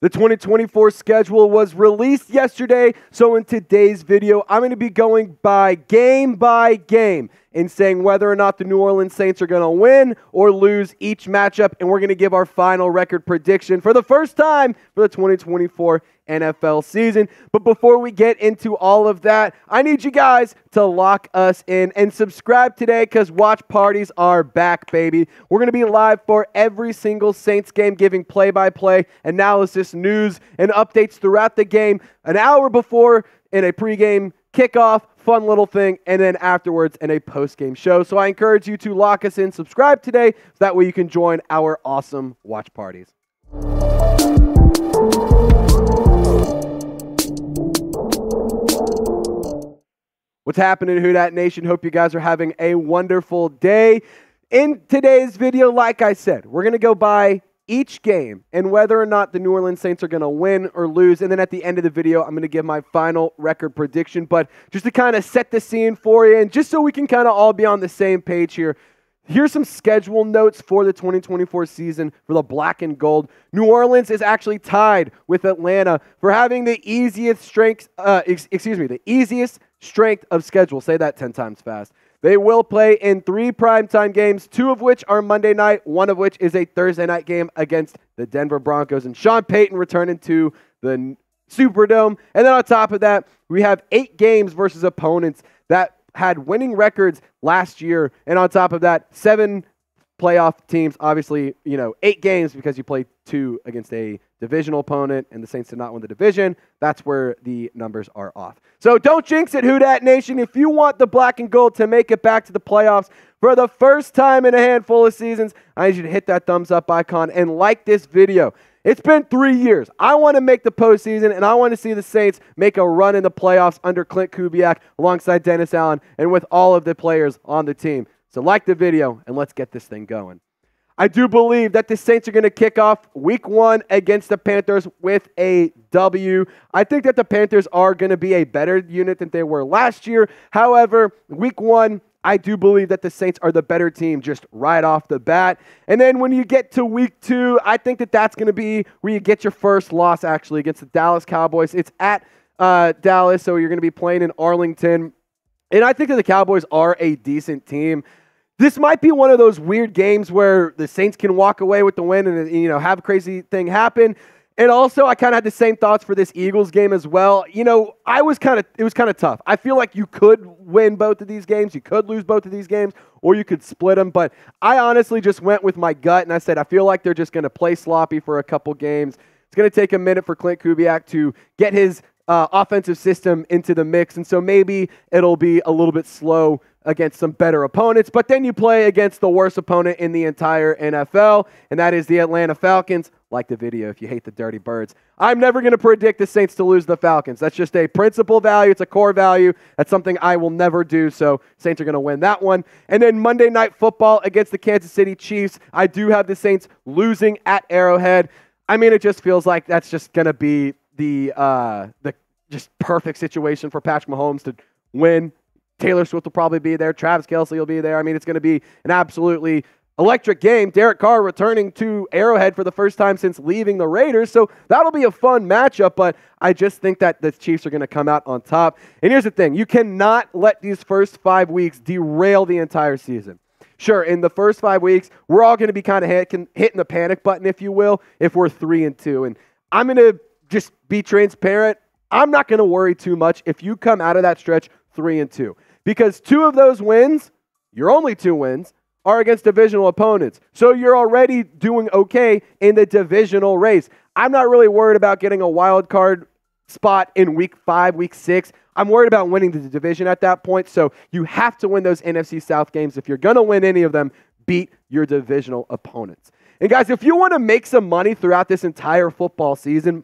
The 2024 schedule was released yesterday, so in today's video, I'm going to be going by game and saying whether or not the New Orleans Saints are going to win or lose each matchup, and we're going to give our final record prediction for the first time for the 2024 NFL season. But before we get into all of that, I need you guys to lock us in and subscribe today because watch parties are back, baby. We're going to be live for every single Saints game, giving play-by-play, analysis, news, and updates throughout the game, an hour before in a pregame kickoff, fun little thing, and then afterwards in a post-game show. So I encourage you to lock us in, subscribe today, so that way you can join our awesome watch parties. What's happening, Who Dat Nation? Hope you guys are having a wonderful day. In today's video, like I said, we're going to go by each game and whether or not the New Orleans Saints are going to win or lose. And then at the end of the video, I'm going to give my final record prediction. But just to kind of set the scene for you and just so we can kind of all be on the same page here, here's some schedule notes for the 2024 season for the black and gold. New Orleans is actually tied with Atlanta for having the easiest strength of schedule. Say that 10 times fast. They will play in 3 primetime games, 2 of which are Monday night, 1 of which is a Thursday night game against the Denver Broncos and Sean Payton returning to the Superdome. And then on top of that, we have 8 games versus opponents that had winning records last year. And on top of that, 7 playoff teams, obviously, 8 games because you played 2 against a divisional opponent and the Saints did not win the division. That's where the numbers are off. So don't jinx it, Who Dat Nation. If you want the black and gold to make it back to the playoffs for the first time in a handful of seasons, I need you to hit that thumbs up icon and like this video. It's been 3 years. I want to make the postseason, and I want to see the Saints make a run in the playoffs under Klint Kubiak alongside Dennis Allen and with all of the players on the team. So like the video, and let's get this thing going. I do believe that the Saints are going to kick off week 1 against the Panthers with a W. I think that the Panthers are going to be a better unit than they were last year. However, week 1, I do believe that the Saints are the better team just right off the bat. And then when you get to week 2, I think that that's going to be where you get your first loss, actually, against the Dallas Cowboys. It's at Dallas, so you're going to be playing in Arlington. And I think that the Cowboys are a decent team. This might be one of those weird games where the Saints can walk away with the win and have a crazy thing happen. And also, I kind of had the same thoughts for this Eagles game as well. It was kind of tough. I feel like you could win both of these games, you could lose both of these games, or you could split them. But I honestly just went with my gut, and I said I feel like they're just going to play sloppy for a couple games. It's going to take a minute for Klint Kubiak to get his offensive system into the mix, and so maybe it'll be a little bit slow against some better opponents, but then you play against the worst opponent in the entire NFL, and that is the Atlanta Falcons. Like the video if you hate the Dirty Birds. I'm never going to predict the Saints to lose the Falcons. That's just a principal value. It's a core value. That's something I will never do, so Saints are going to win that one. And then Monday Night Football against the Kansas City Chiefs. I do have the Saints losing at Arrowhead. I mean, it just feels like that's just going to be the just perfect situation for Patrick Mahomes to win. Taylor Swift will probably be there. Travis Kelce will be there. I mean, it's going to be an absolutely electric game. Derek Carr returning to Arrowhead for the first time since leaving the Raiders. So that'll be a fun matchup, but I just think that the Chiefs are going to come out on top. And here's the thing. You cannot let these first 5 weeks derail the entire season. Sure, in the first 5 weeks, we're all going to be kind of hitting the panic button, if you will, if we're 3-2. And I'm going to just be transparent. I'm not going to worry too much if you come out of that stretch 3-2. Because 2 of those wins, your only 2 wins, are against divisional opponents. So you're already doing okay in the divisional race. I'm not really worried about getting a wild card spot in week 5, week 6. I'm worried about winning the division at that point. So you have to win those NFC South games. If you're going to win any of them, beat your divisional opponents. And guys, if you want to make some money throughout this entire football season,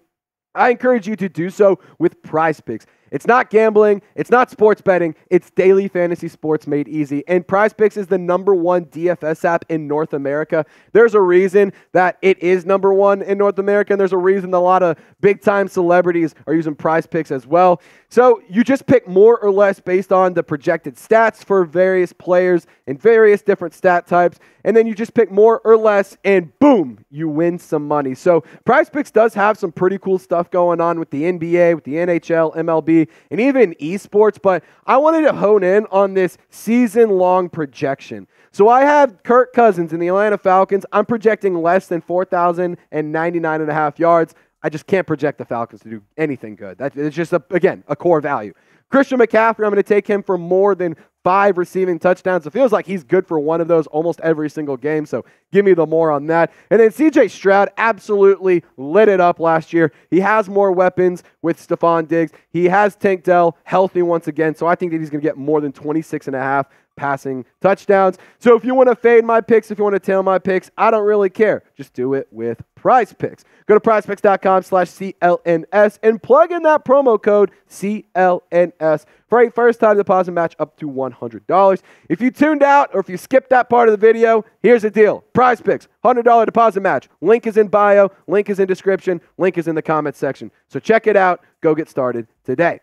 I encourage you to do so with Prize Picks. It's not gambling. It's not sports betting. It's daily fantasy sports made easy. And Prize Picks is the #1 DFS app in North America. There's a reason that it is #1 in North America, and there's a reason that a lot of big-time celebrities are using Prize Picks as well. So you just pick more or less based on the projected stats for various players and various different stat types. And then you just pick more or less and boom, you win some money. So PrizePicks does have some pretty cool stuff going on with the NBA, with the NHL, MLB, and even esports. But I wanted to hone in on this season-long projection. So I have Kirk Cousins in the Atlanta Falcons. I'm projecting less than 4,099.5 yards. I just can't project the Falcons to do anything good. It's just, again, a core value. Christian McCaffrey, I'm going to take him for more than 5 receiving touchdowns. It feels like he's good for one of those almost every single game, so give me the more on that. And then C.J. Stroud absolutely lit it up last year. He has more weapons with Stephon Diggs. He has Tank Dell healthy once again, so I think that he's going to get more than 26.5 passing touchdowns. So if you want to fade my picks, if you want to tail my picks, I don't really care. Just do it with PrizePicks. Go to prizepicks.com/CLNS and plug in that promo code CLNS for a first-time deposit match up to $100. If you tuned out or if you skipped that part of the video, here's the deal. PrizePicks, $100 deposit match. Link is in bio, link is in description, link is in the comments section. So check it out. Go get started today.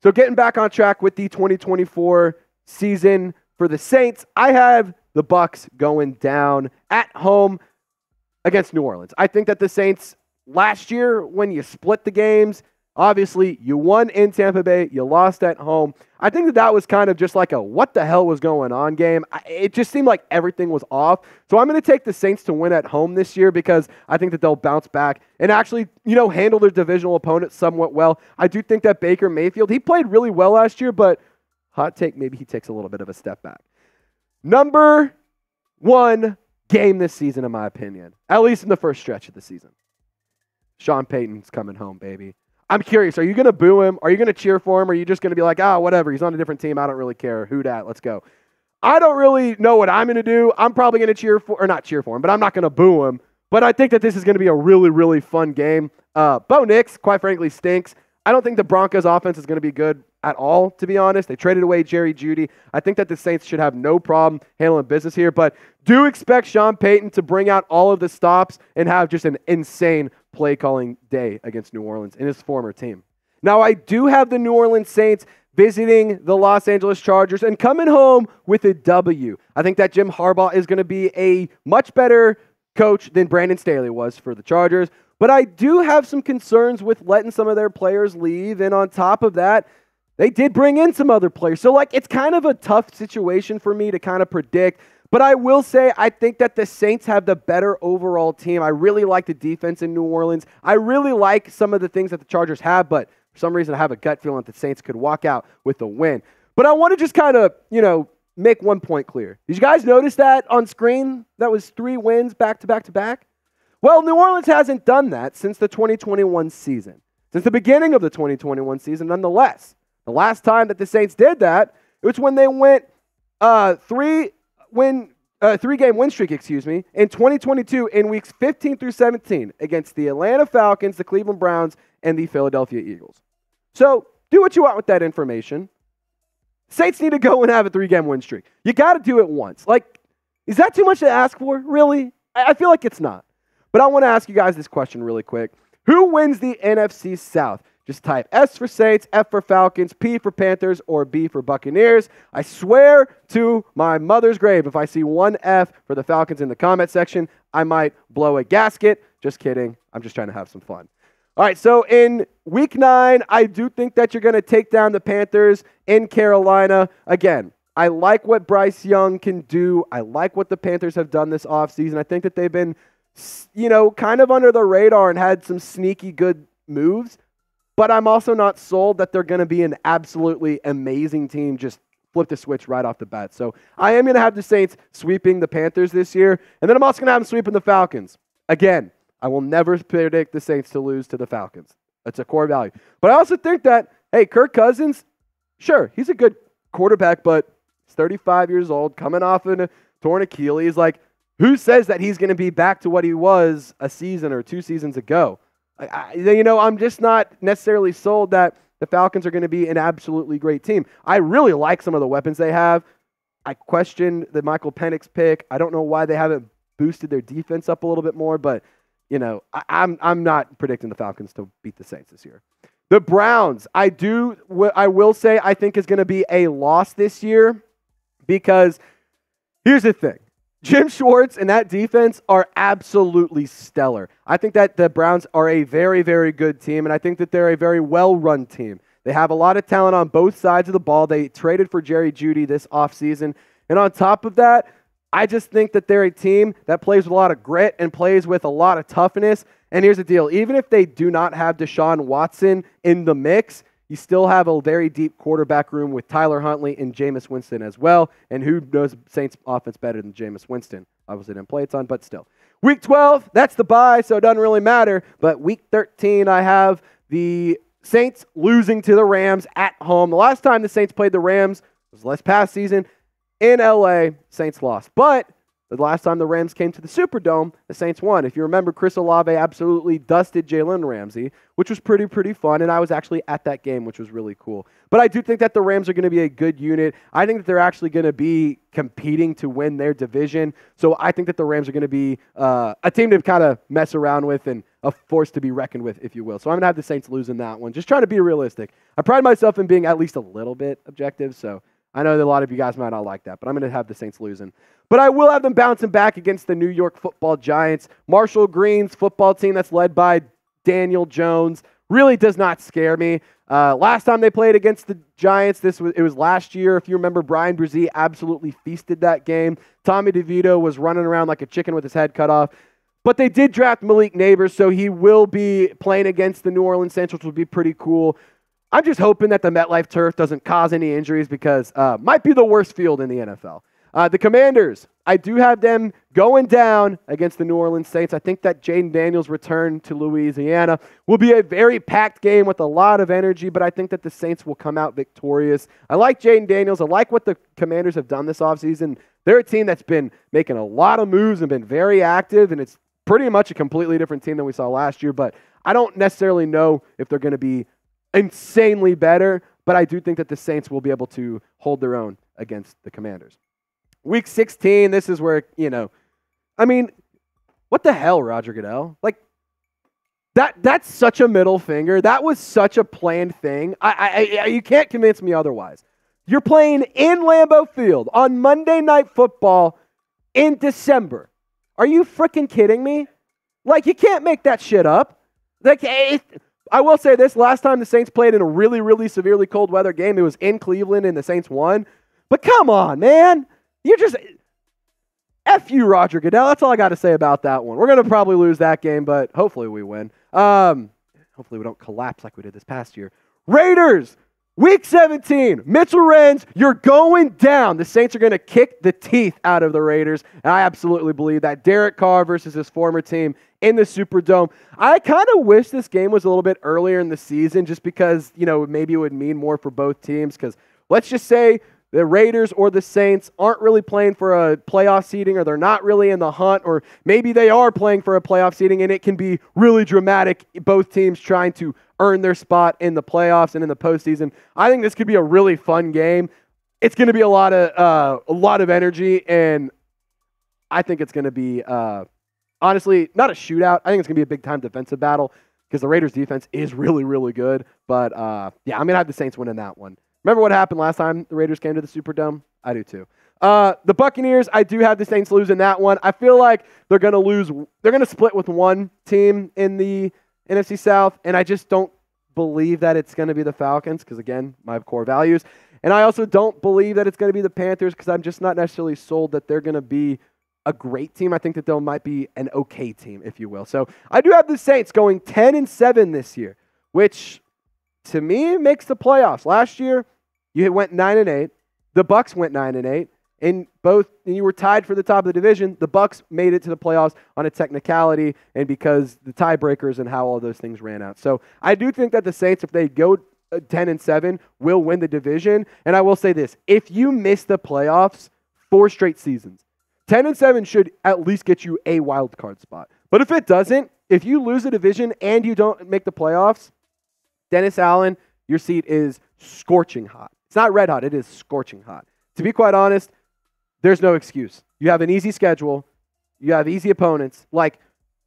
So getting back on track with the 2024 season for the Saints, I have the Bucs going down at home against New Orleans. I think that the Saints last year, when you split the games, obviously you won in Tampa Bay, you lost at home. I think that that was kind of just like a what the hell was going on game. It just seemed like everything was off. So I'm going to take the Saints to win at home this year because I think that they'll bounce back and actually, handle their divisional opponent somewhat well. I do think that Baker Mayfield, he played really well last year, but hot take, maybe he takes a little bit of a step back. Number 1 game this season, in my opinion, at least in the first stretch of the season. Sean Payton's coming home, baby. I'm curious, are you going to boo him? Are you going to cheer for him? Or are you just going to be like, whatever, he's on a different team, I don't really care. Who dat? Let's go. I don't really know what I'm going to do. I'm probably going to not cheer for him, but I'm not going to boo him. But I think that this is going to be a really, really fun game. Bo Nix, quite frankly, stinks. I don't think the Broncos offense is going to be good at all, to be honest. They traded away Jerry Jeudy. I think that the Saints should have no problem handling business here, but do expect Sean Payton to bring out all of the stops and have just an insane play-calling day against New Orleans and his former team. Now, I do have the New Orleans Saints visiting the Los Angeles Chargers and coming home with a W. I think that Jim Harbaugh is going to be a much better coach than Brandon Staley was for the Chargers, but I do have some concerns with letting some of their players leave, and on top of that, they did bring in some other players. So, it's kind of a tough situation for me to kind of predict. But I will say I think that the Saints have the better overall team. I really like the defense in New Orleans. I really like some of the things that the Chargers have, but for some reason I have a gut feeling that the Saints could walk out with a win. But I want to just kind of, make one point clear. Did you guys notice that on screen? That was 3 wins back to back to back? Well, New Orleans hasn't done that since the 2021 season. Since the beginning of the 2021 season, nonetheless. The last time that the Saints did that, it was when they went 3-game win streak, in 2022 in weeks 15 through 17 against the Atlanta Falcons, the Cleveland Browns, and the Philadelphia Eagles. So do what you want with that information. Saints need to go and have a 3-game win streak. You got to do it once. Is that too much to ask for? Really? I feel like it's not. But I want to ask you guys this question really quick. Who wins the NFC South? Just type S for Saints, F for Falcons, P for Panthers, or B for Buccaneers. I swear to my mother's grave, if I see one F for the Falcons in the comment section, I might blow a gasket. Just kidding. I'm just trying to have some fun. All right, so in Week 9, I do think that you're going to take down the Panthers in Carolina. Again, I like what Bryce Young can do. I like what the Panthers have done this offseason. I think that they've been, kind of under the radar and had some sneaky good moves. But I'm also not sold that they're going to be an absolutely amazing team, just flip the switch right off the bat. So I am going to have the Saints sweeping the Panthers this year, and then I'm also going to have them sweeping the Falcons. Again, I will never predict the Saints to lose to the Falcons. That's a core value. But I also think that, hey, Kirk Cousins, sure, he's a good quarterback, but he's 35 years old, coming off a torn Achilles. Who says that he's going to be back to what he was a season or 2 seasons ago? I'm just not necessarily sold that the Falcons are going to be an absolutely great team. I really like some of the weapons they have. I question the Michael Penix pick. I don't know why they haven't boosted their defense up a little bit more, but I'm not predicting the Falcons to beat the Saints this year. The Browns, I will say, I think is going to be a loss this year because here's the thing. Jim Schwartz and that defense are absolutely stellar. I think that the Browns are a very, very good team, and I think that they're a very well-run team. They have a lot of talent on both sides of the ball. They traded for Jerry Jeudy this offseason. And on top of that, I just think that they're a team that plays with a lot of grit and plays with a lot of toughness. And here's the deal. Even if they do not have Deshaun Watson in the mix, you still have a very deep quarterback room with Tyler Huntley and Jameis Winston as well. And who knows Saints offense better than Jameis Winston? Obviously didn't play a ton, but still. Week 12, that's the bye, so it doesn't really matter. But week 13, I have the Saints losing to the Rams at home. The last time the Saints played the Rams was last past season in LA. Saints lost. But the last time the Rams came to the Superdome, the Saints won. If you remember, Chris Olave absolutely dusted Jalen Ramsey, which was pretty fun, and I was actually at that game, which was really cool. But I do think that the Rams are going to be a good unit. I think that they're actually going to be competing to win their division. So I think that the Rams are going to be a team to kind of mess around with and a force to be reckoned with, if you will. So I'm going to have the Saints losing that one. Just trying to be realistic. I pride myself in being at least a little bit objective, so I know that a lot of you guys might not like that, but I'm going to have the Saints losing. But I will have them bouncing back against the New York Football Giants. Marshall Green's football team that's led by Daniel Jones really does not scare me. Last time they played against the Giants, it was last year. If you remember, Brian Brzee absolutely feasted that game. Tommy DeVito was running around like a chicken with his head cut off. But they did draft Malik Neighbors, so he will be playing against the New Orleans Saints, which will be pretty cool. I'm just hoping that the MetLife turf doesn't cause any injuries because might be the worst field in the NFL. The Commanders, I do have them going down against the New Orleans Saints. I think that Jaden Daniels' return to Louisiana will be a very packed game with a lot of energy, but I think that the Saints will come out victorious. I like Jaden Daniels. I like what the Commanders have done this offseason. They're a team that's been making a lot of moves and been very active, and it's pretty much a completely different team than we saw last year, but I don't necessarily know if they're going to be insanely better, but I do think that the Saints will be able to hold their own against the Commanders. Week 16, this is where, what the hell, Roger Goodell? Like, that's such a middle finger. That was such a planned thing. You can't convince me otherwise. You're playing in Lambeau Field on Monday Night Football in December. Are you freaking kidding me? Like, you can't make that shit up. Like, I will say this. Last time the Saints played in a really, really severely cold weather game, it was in Cleveland and the Saints won. But come on, man. You're just F you, Roger Goodell. That's all I got to say about that one. We're going to probably lose that game, but hopefully we win. Hopefully we don't collapse like we did this past year. Raiders, week 17. Mitchell Renz, you're going down. The Saints are going to kick the teeth out of the Raiders, and I absolutely believe that. Derek Carr versus his former team in the Superdome. I kind of wish this game was a little bit earlier in the season just because, maybe it would mean more for both teams because let's just say the Raiders or the Saints aren't really playing for a playoff seeding, or they're not really in the hunt, or maybe they are playing for a playoff seeding, and it can be really dramatic, both teams trying to earn their spot in the playoffs and in the postseason. I think this could be a really fun game. It's going to be a lot of energy, and I think it's going to be, honestly, not a shootout. I think it's going to be a big-time defensive battle because the Raiders' defense is really, really good. But, I'm going to have the Saints winning that one. Remember what happened last time the Raiders came to the Superdome? I do too. The Buccaneers, I do have the Saints losing that one. I feel like they're going to lose. They're going to split with one team in the NFC South, and I just don't believe that it's going to be the Falcons because, again, my core values. And I also don't believe that it's going to be the Panthers because I'm just not necessarily sold that they're going to be a great team. I think that they might be an okay team, if you will. So I do have the Saints going 10-7 this year, which to me makes the playoffs. Last year, you went 9-8. The Bucs went 9-8. And you were tied for the top of the division. The Bucs made it to the playoffs on a technicality and because the tiebreakers and how all those things ran out. So I do think that the Saints, if they go 10-7, will win the division. And I will say this: if you miss the playoffs 4 straight seasons, 10-7 should at least get you a wild card spot. But if it doesn't, if you lose a division and you don't make the playoffs, Dennis Allen, your seat is scorching hot. It's not red hot. It is scorching hot. To be quite honest, there's no excuse. You have an easy schedule. You have easy opponents.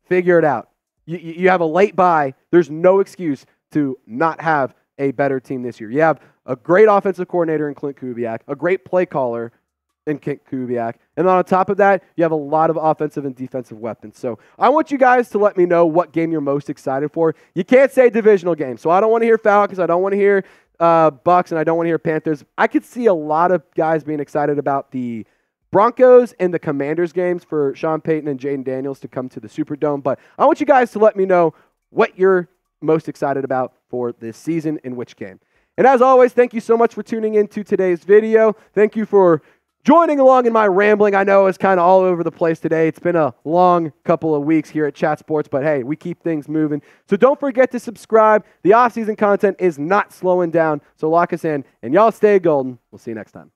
Figure it out. You have a late bye. There's no excuse to not have a better team this year. You have a great offensive coordinator in Klint Kubiak, a great play caller in Klint Kubiak, and on top of that, you have a lot of offensive and defensive weapons. So I want you guys to let me know what game you're most excited for. You can't say divisional game, so I don't want to hear Falcons, I don't want to hear Bucks, and I don't want to hear Panthers. I could see a lot of guys being excited about the Broncos and the Commanders games for Sean Payton and Jaden Daniels to come to the Superdome, but I want you guys to let me know what you're most excited about for this season in which game. And as always, thank you so much for tuning in to today's video. Thank you for joining along in my rambling. I know it's kind of all over the place today. It's been a long couple of weeks here at Chat Sports, but hey, we keep things moving. So don't forget to subscribe. The off-season content is not slowing down, so lock us in, and y'all stay golden. We'll see you next time.